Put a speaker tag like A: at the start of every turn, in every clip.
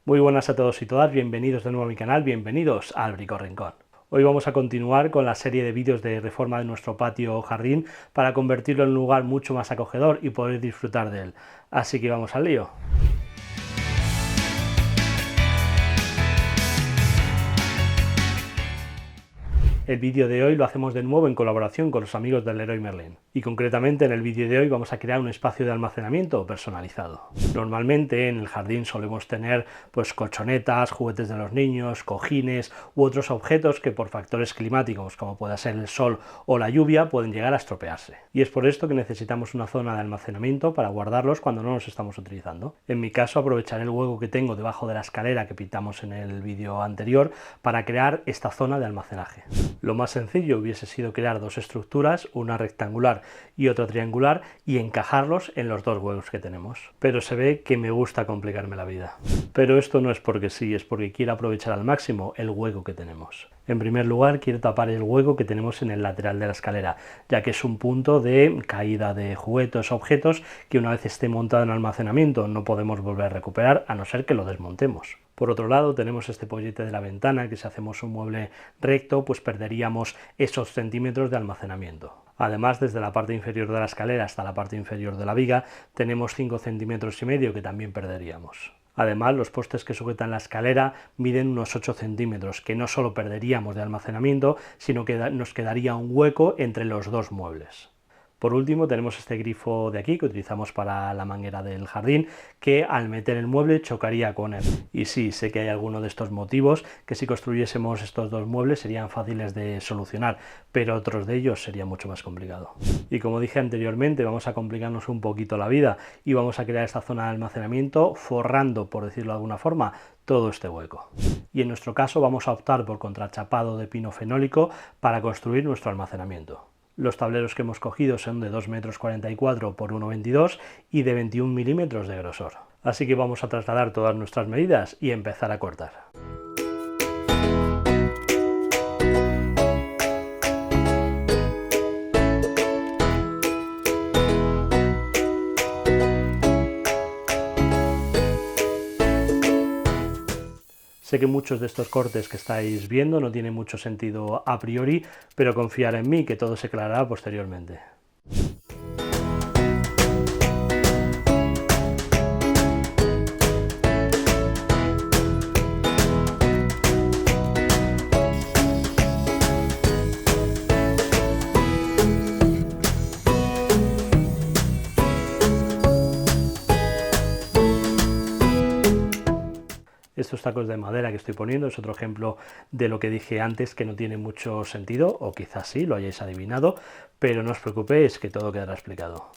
A: Muy buenas a todos y todas, bienvenidos de nuevo a mi canal, bienvenidos al Brico Rincón. Hoy vamos a continuar con la serie de vídeos de reforma de nuestro patio o jardín para convertirlo en un lugar mucho más acogedor y poder disfrutar de él. Así que vamos al lío. El vídeo de hoy lo hacemos de nuevo en colaboración con los amigos del Leroy Merlin. Y concretamente en el vídeo de hoy vamos a crear un espacio de almacenamiento personalizado. Normalmente en el jardín solemos tener colchonetas, juguetes de los niños, cojines u otros objetos que por factores climáticos como pueda ser el sol o la lluvia pueden llegar a estropearse. Y es por esto que necesitamos una zona de almacenamiento para guardarlos cuando no los estamos utilizando. En mi caso aprovecharé el hueco que tengo debajo de la escalera que pintamos en el vídeo anterior para crear esta zona de almacenaje. Lo más sencillo hubiese sido crear dos estructuras, una rectangular y otra triangular, y encajarlos en los dos huecos que tenemos. Pero se ve que me gusta complicarme la vida. Pero esto no es porque sí, es porque quiero aprovechar al máximo el hueco que tenemos. En primer lugar, quiero tapar el hueco que tenemos en el lateral de la escalera, ya que es un punto de caída de juguetes o objetos que una vez esté montado en almacenamiento no podemos volver a recuperar a no ser que lo desmontemos. Por otro lado, tenemos este pollete de la ventana que si hacemos un mueble recto, pues perderíamos esos centímetros de almacenamiento. Además, desde la parte inferior de la escalera hasta la parte inferior de la viga, tenemos 5,5 centímetros que también perderíamos. Además, los postes que sujetan la escalera miden unos 8 centímetros, que no solo perderíamos de almacenamiento, sino que nos quedaría un hueco entre los dos muebles. Por último, tenemos este grifo de aquí que utilizamos para la manguera del jardín, que al meter el mueble chocaría con él. Y sí, sé que hay alguno de estos motivos que si construyésemos estos dos muebles serían fáciles de solucionar, pero otros de ellos sería mucho más complicado. Y como dije anteriormente, vamos a complicarnos un poquito la vida y vamos a crear esta zona de almacenamiento forrando, por decirlo de alguna forma, todo este hueco. Y en nuestro caso vamos a optar por contrachapado de pino fenólico para construir nuestro almacenamiento. Los tableros que hemos cogido son de 2,44 m por 1,22 m y de 21 milímetros de grosor. Así que vamos a trasladar todas nuestras medidas y empezar a cortar. Sé que muchos de estos cortes que estáis viendo no tienen mucho sentido a priori, pero confiar en mí que todo se aclarará posteriormente. Estos tacos de madera que estoy poniendo es otro ejemplo de lo que dije antes, que no tiene mucho sentido, o quizás sí, lo hayáis adivinado, pero no os preocupéis que todo quedará explicado.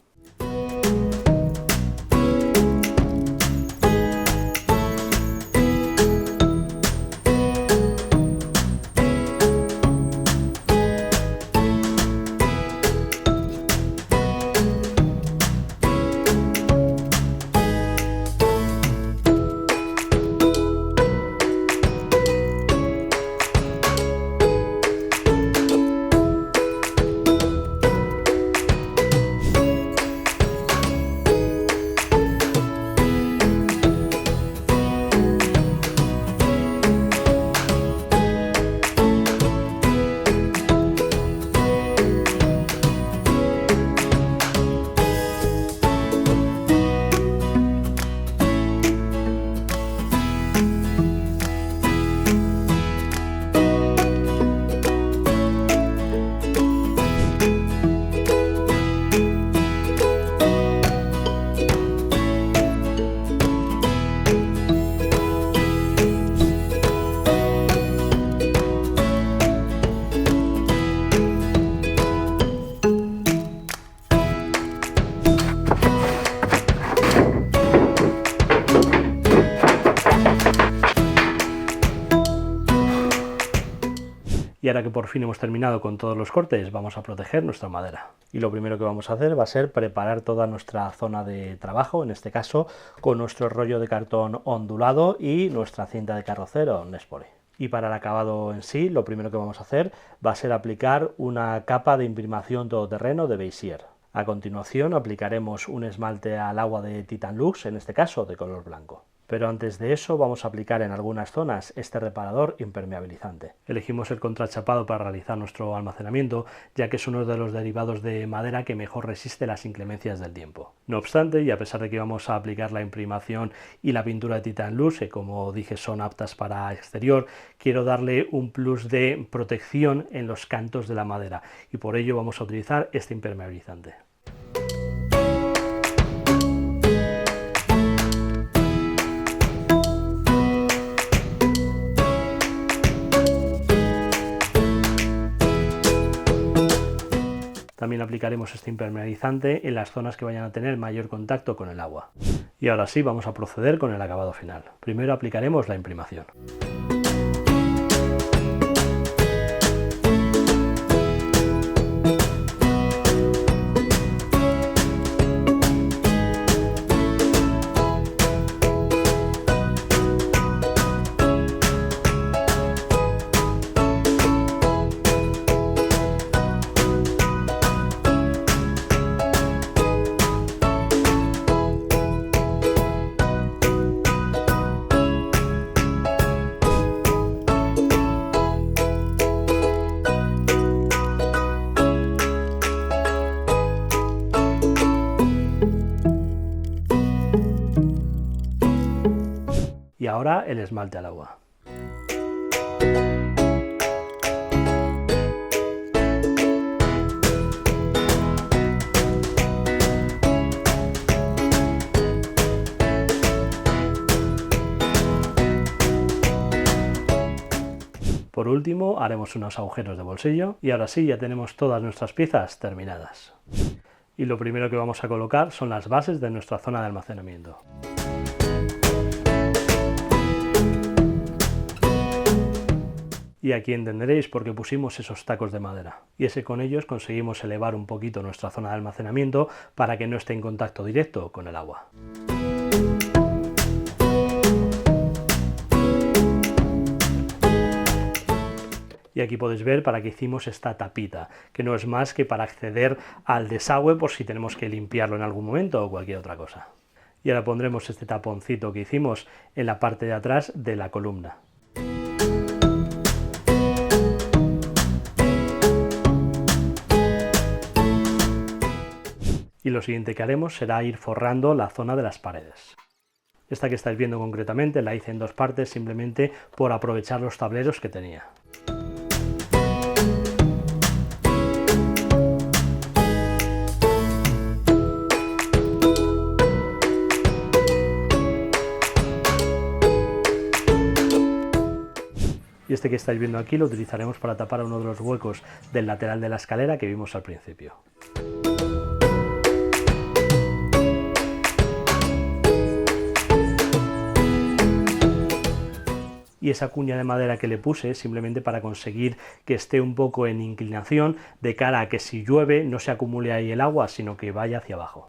A: Y ahora que por fin hemos terminado con todos los cortes, vamos a proteger nuestra madera. Y lo primero que vamos a hacer va a ser preparar toda nuestra zona de trabajo, en este caso con nuestro rollo de cartón ondulado y nuestra cinta de carrocero Nespole. Y para el acabado en sí, lo primero que vamos a hacer va a ser aplicar una capa de imprimación todoterreno de Bezier. A continuación aplicaremos un esmalte al agua de Titan Lux, en este caso de color blanco. Pero antes de eso vamos a aplicar en algunas zonas este reparador impermeabilizante. Elegimos el contrachapado para realizar nuestro almacenamiento, ya que es uno de los derivados de madera que mejor resiste las inclemencias del tiempo. No obstante, y a pesar de que vamos a aplicar la imprimación y la pintura de Titan Lux, que como dije son aptas para exterior, quiero darle un plus de protección en los cantos de la madera y por ello vamos a utilizar este impermeabilizante. También aplicaremos este impermeabilizante en las zonas que vayan a tener mayor contacto con el agua. Y ahora sí vamos a proceder con el acabado final. Primero aplicaremos la imprimación. Y ahora el esmalte al agua. Por último, haremos unos agujeros de bolsillo y ahora sí ya tenemos todas nuestras piezas terminadas. Y lo primero que vamos a colocar son las bases de nuestra zona de almacenamiento. Y aquí entenderéis por qué pusimos esos tacos de madera. Y es que con ellos conseguimos elevar un poquito nuestra zona de almacenamiento para que no esté en contacto directo con el agua. Y aquí podéis ver para qué hicimos esta tapita, que no es más que para acceder al desagüe por si tenemos que limpiarlo en algún momento o cualquier otra cosa. Y ahora pondremos este taponcito que hicimos en la parte de atrás de la columna. Y lo siguiente que haremos será ir forrando la zona de las paredes. Esta que estáis viendo concretamente la hice en dos partes simplemente por aprovechar los tableros que tenía. Y este que estáis viendo aquí lo utilizaremos para tapar uno de los huecos del lateral de la escalera que vimos al principio. Y esa cuña de madera que le puse simplemente para conseguir que esté un poco en inclinación de cara a que si llueve no se acumule ahí el agua, sino que vaya hacia abajo.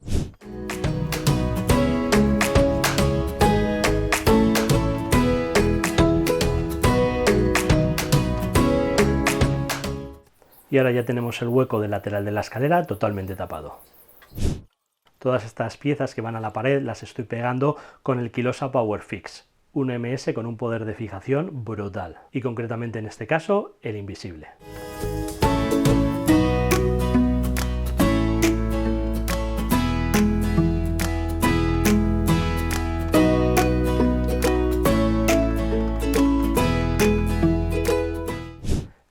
A: Y ahora ya tenemos el hueco del lateral de la escalera totalmente tapado. Todas estas piezas que van a la pared las estoy pegando con el Kilosa Power Fix, un MS con un poder de fijación brutal, y concretamente en este caso, el invisible.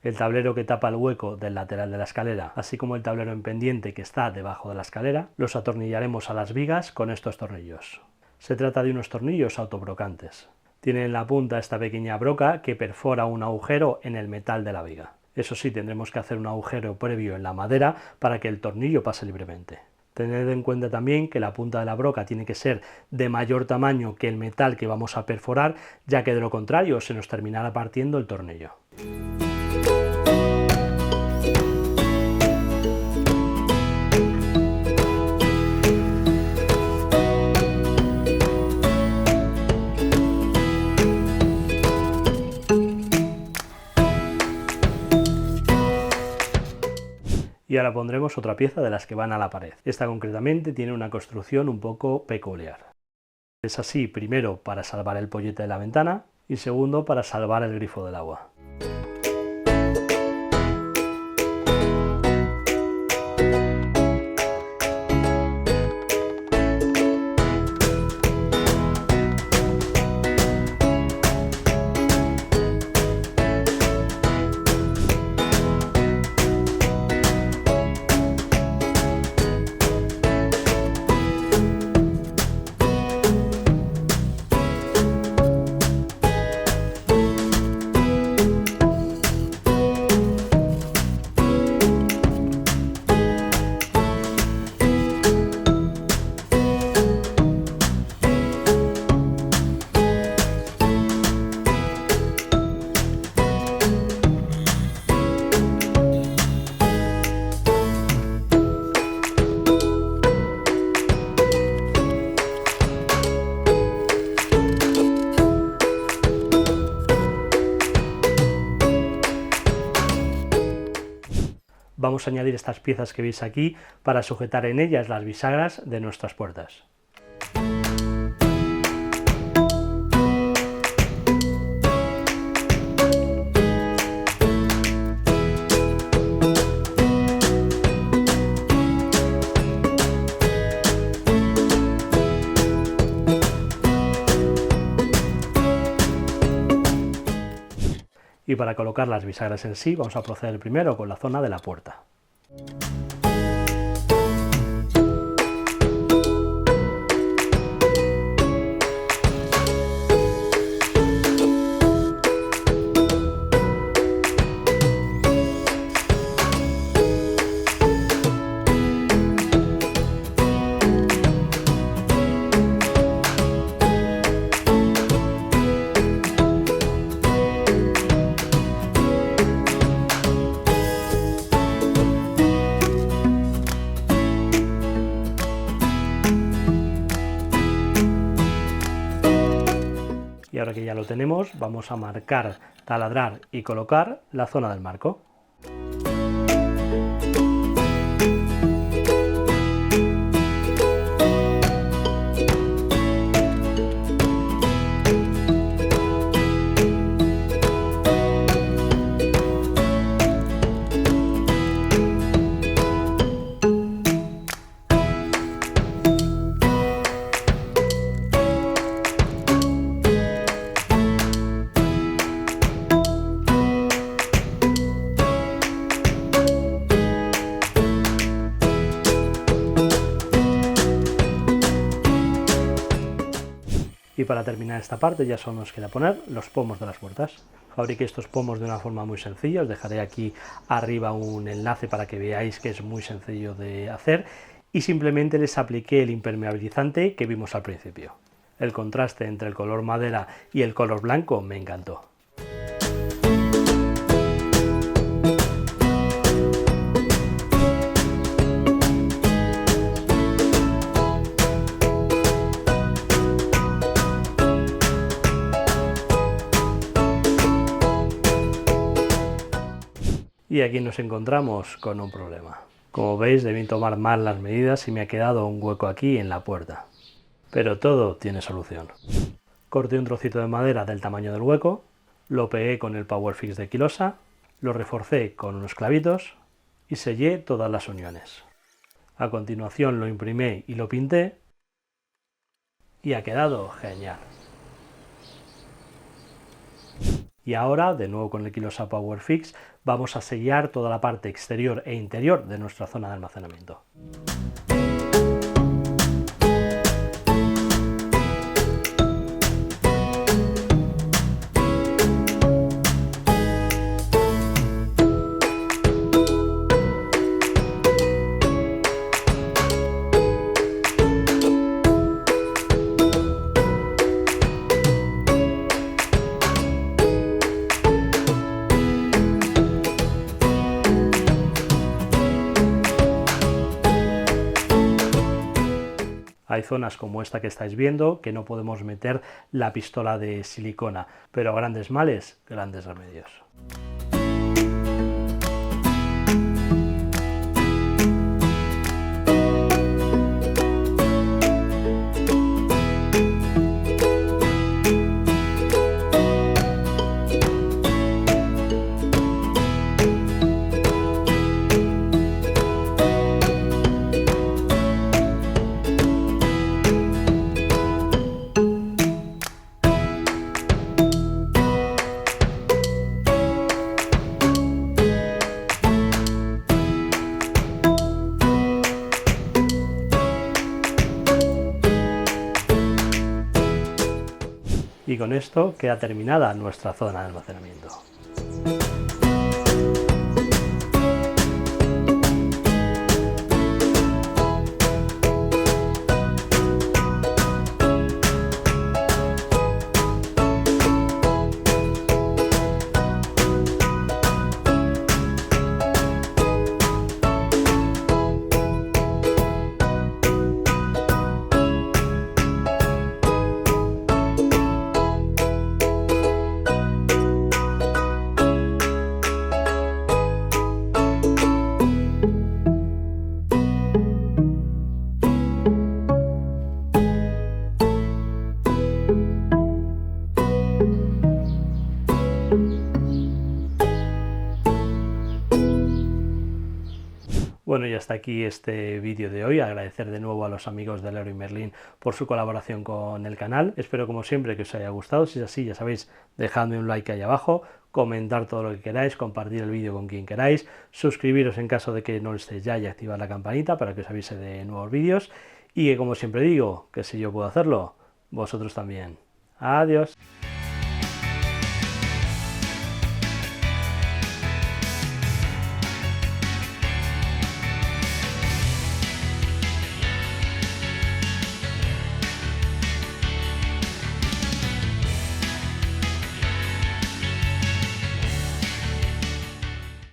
A: El tablero que tapa el hueco del lateral de la escalera, así como el tablero en pendiente que está debajo de la escalera, los atornillaremos a las vigas con estos tornillos. Se trata de unos tornillos autobrocantes. Tienen en la punta esta pequeña broca que perfora un agujero en el metal de la viga. Eso sí, tendremos que hacer un agujero previo en la madera para que el tornillo pase libremente. Tened en cuenta también que la punta de la broca tiene que ser de mayor tamaño que el metal que vamos a perforar, ya que de lo contrario se nos terminará partiendo el tornillo. Y ahora pondremos otra pieza de las que van a la pared. Esta concretamente tiene una construcción un poco peculiar. Es así, primero, para salvar el pollete de la ventana y segundo, para salvar el grifo del agua. Vamos a añadir estas piezas que veis aquí para sujetar en ellas las bisagras de nuestras puertas. Y para colocar las bisagras en sí, vamos a proceder primero con la zona de la puerta. Y ahora que ya lo tenemos, vamos a marcar, taladrar y colocar la zona del marco. Y para terminar esta parte ya solo nos queda poner los pomos de las puertas. Fabriqué estos pomos de una forma muy sencilla, os dejaré aquí arriba un enlace para que veáis que es muy sencillo de hacer y simplemente les apliqué el impermeabilizante que vimos al principio. El contraste entre el color madera y el color blanco me encantó. Y aquí nos encontramos con un problema. Como veis, debí tomar mal las medidas y me ha quedado un hueco aquí en la puerta. Pero todo tiene solución. Corté un trocito de madera del tamaño del hueco, lo pegué con el Power Fix de Quilosa, lo reforcé con unos clavitos y sellé todas las uniones. A continuación lo imprimí y lo pinté y ha quedado genial. Y ahora, de nuevo con el Quilosa Power Fix, vamos a sellar toda la parte exterior e interior de nuestra zona de almacenamiento. Hay zonas como esta que estáis viendo que no podemos meter la pistola de silicona, pero a grandes males, grandes remedios. con esto queda terminada nuestra zona de almacenamiento. Bueno, y hasta aquí este vídeo de hoy. Agradecer de nuevo a los amigos de Leroy Merlin por su colaboración con el canal. Espero, como siempre, que os haya gustado. Si es así, ya sabéis, dejadme un like ahí abajo, comentar todo lo que queráis, compartir el vídeo con quien queráis, suscribiros en caso de que no lo estéis ya y activar la campanita para que os avise de nuevos vídeos. Y que, como siempre digo, que si yo puedo hacerlo, vosotros también. Adiós.